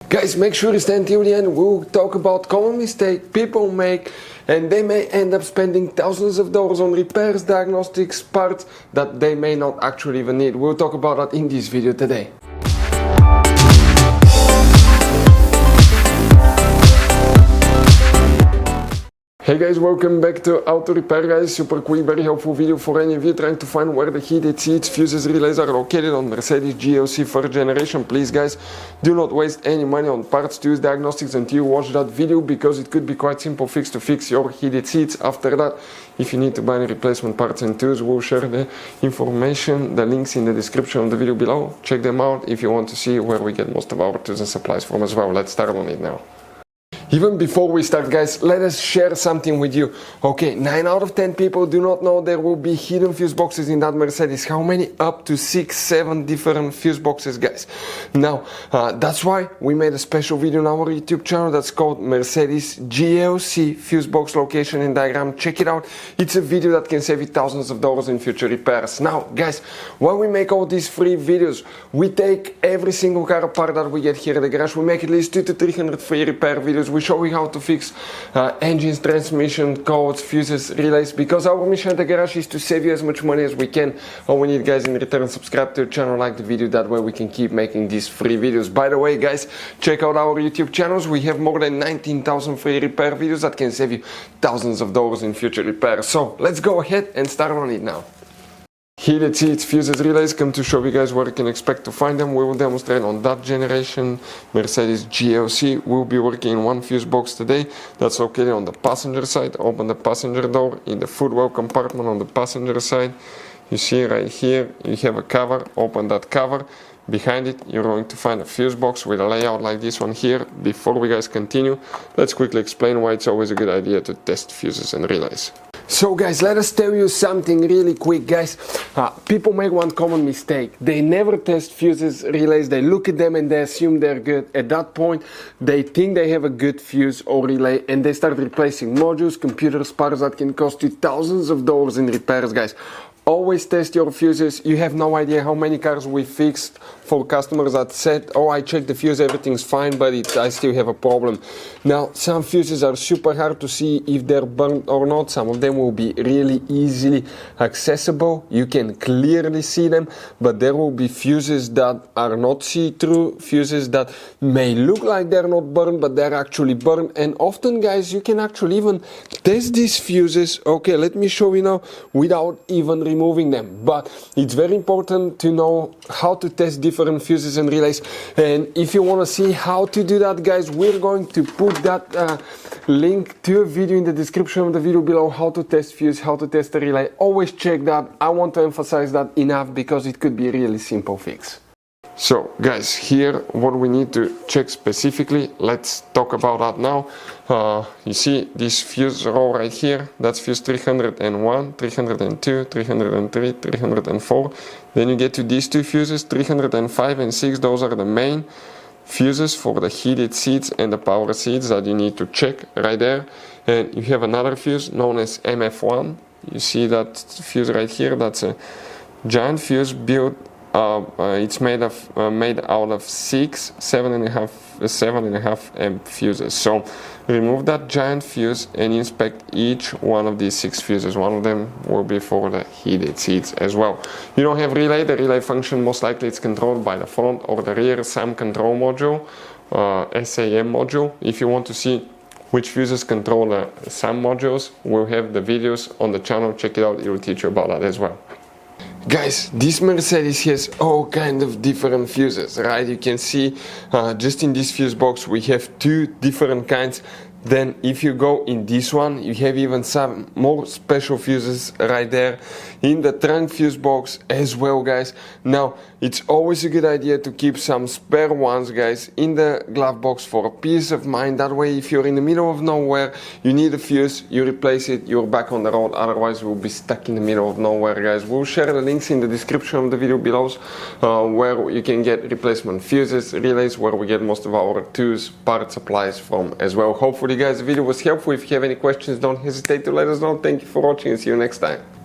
Guys, make sure you stay until the end. We'll talk about common mistakes people make, and they may end up spending thousands of dollars on repairs, diagnostics, parts that they may not actually even need. We'll talk about that in this video today. Hey guys, welcome back to Auto Repair guys. Super quick, very helpful video for any of you trying to find where the heated seats, fuses, relays are located on Mercedes GLC 4th generation. Please guys, do not waste any money on parts, tools, diagnostics until you watch that video, because it could be quite simple fix to fix your heated seats. After that, if you need to buy any replacement parts and tools, we'll share the information, the links in the description of the video below. Check them out if you want to see where we get most of our tools and supplies from as well. Let's start on it now. Even before we start guys, let us share something with you. Okay, 9 out of 10 people do not know there will be hidden fuse boxes in that Mercedes. How many? Up to 6-7 different fuse boxes guys. Now, that's why we made a special video on our YouTube channel that's called Mercedes GLC fuse box location and diagram. Check it out. It's a video that can save you thousands of dollars in future repairs. Now guys, when we make all these free videos, we take every single car apart that we get here at the garage. We make at least 200 to 300 free repair videos. We show you how to fix engines, transmission, codes, fuses, relays, because our mission at the garage is to save you as much money as we can. All we need guys in return, subscribe to the channel, like the video, that way we can keep making these free videos. By the way guys, check out our YouTube channels. We have more than 19,000 free repair videos that can save you thousands of dollars in future repairs. So let's go ahead and start on it now. Heated seats, fuses, relays, come to show you guys where you can expect to find them. We will demonstrate on that generation Mercedes GLC. We'll be working in one fuse box today that's located on the passenger side. Open the passenger door in the footwell compartment on the passenger side. You see right here you have a cover. Open that cover. Behind it you're going to find a fuse box with a layout like this one here. Before we guys continue, let's quickly explain why it's always a good idea to test fuses and relays. So guys, let us tell you something really quick guys. People make one common mistake. They never test fuses, relays. They look at them and they assume they're good. At that point, they think they have a good fuse or relay and they start replacing modules, computers, parts that can cost you thousands of dollars in repairs guys. Always test your fuses. You have no idea how many cars we fixed for customers that said, oh, I checked the fuse, everything's fine, but I still have a problem. Now, some fuses are super hard to see if they're burnt or not. Some of them will be really easily accessible. You can clearly see them, but there will be fuses that are not see-through, fuses that may look like they're not burned, but they're actually burned. And often, guys, you can actually even test these fuses. Okay, let me show you now without even removing them. But it's very important to know how to test different fuses and relays, and if you want to see how to do that guys, we're going to put that link to a video in the description of the video below, how to test fuse, how to test a relay. Always check that. I want to emphasize that enough because it could be a really simple fix. So guys, here what we need to check specifically, let's talk about that now. You see this fuse row right here, that's fuse 301, 302, 303, 304. Then you get to these two fuses, 305 and 6, those are the main fuses for the heated seats and the power seats that you need to check right there. And you have another fuse known as MF1. You see that fuse right here, that's a giant fuse built. It's made out of 6 7.5 amp fuses. So remove that giant fuse and inspect each one of these 6 fuses. One of them will be for the heated seats as well. You don't have relay. The relay function most likely it's controlled by the front or the rear SAM control module, SAM module. If you want to see which fuses control the SAM modules, we'll have the videos on the channel. Check it out, it will teach you about that as well. Guys, this Mercedes has all kind of different fuses, right? You can see just in this fuse box we have 2 different kinds. Then if you go in this one, you have even some more special fuses right there in the trunk fuse box as well guys. Now it's always a good idea to keep some spare ones guys in the glove box for peace of mind. That way if you're in the middle of nowhere, you need a fuse, you replace it, you're back on the road. Otherwise we'll be stuck in the middle of nowhere guys. We'll share the links in the description of the video below where you can get replacement fuses, relays, where we get most of our tools, part supplies from as well. Hopefully guys the video was helpful. If you have any questions, don't hesitate to let us know. Thank you for watching and see you next time.